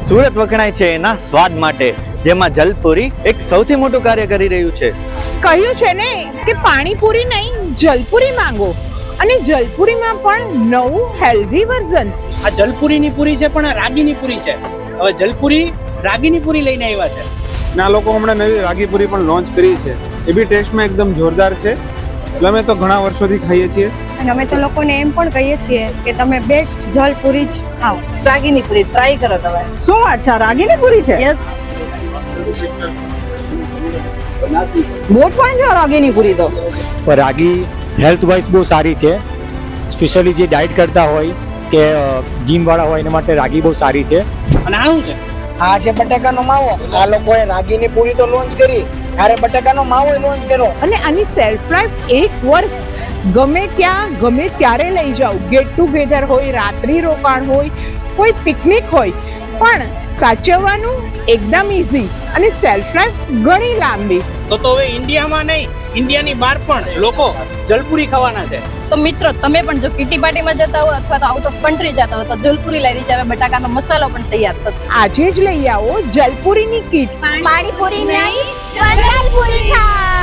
સુરત વખણાય છે એના સ્વાદ માટે, જેમાં જલપુરી એક સૌથી મોટું કાર્ય કરી રહ્યું છે. કહ્યું છે ને કે પાણીપુરી નહીં જલપુરી માંગો, અને જલપુરીમાં પણ નવું હેલ્ધી વર્ઝન. આ જલપુરીની પૂરી છે પણ આ રાગીની પૂરી છે. હવે જલપુરી રાગીની પૂરી લઈને આવ્યા છે. અને આ લોકો હમણાં નવી રાગીપુરી પણ લોન્ચ કરી છે. એ બી ટેસ્ટમાં એકદમ જોરદાર છે. એટલે અમે તો ઘણા વર્ષોથી ખાઈએ છીએ અને અમે તો લોકોને એમ પણ કહીએ છીએ કે તમે બેસ્ટ જલપુરી જ ખાઓ. રાગીની પૂરી ટ્રાય કરો તમે. શું વાત છે, રાગીની પૂરી છે? યસ. બહુ ફાઇન છે રાગીની પૂરી તો. રાગી હેલ્થ વાઇઝ બહુ સારી છે. સ્પેશિયલી જે ડાયટ કરતા હોય કે જીમ વાળા હોય એના માટે રાગી બહુ સારી છે. અને આ શું છે? આ છે બટાકાનો માવો. આ લોકોએ રાગીની પૂરી તો લોન્ચ કરી, અરે બટાકાનો માવો લોન્ચ કર્યો. અને આની સેલ્ફ લાઈફ 1 વર્ષ. ગમે ત્યાં ગમે ત્યારે લઈ જાઓ. ગેટ ટુગેધર હોય, રાત્રિ રોકાણ હોય, કોઈ પિકનિક હોય, પણ સાચવવાનું એકદમ ઈઝી અને સેલ્ફ લાઈફ ઘણી લાંબી. તો હવે ઇન્ડિયામાં નહીં, ઇન્ડિયાની બહાર પણ લોકો જલપુરી ખાવાના છે. તો મિત્રો તમે પણ જો કિટી પાર્ટીમાં જતા હો અથવા તો આઉટ ઓફ કન્ટ્રી જતા હો તો જલપુરી લાવી છે. હવે બટાકાનો મસાલો પણ તૈયાર. તો આજે જ લઈ આવો જલપુરીની કીટ. પાણીપુરી નહીં જલપુરી ખાઓ.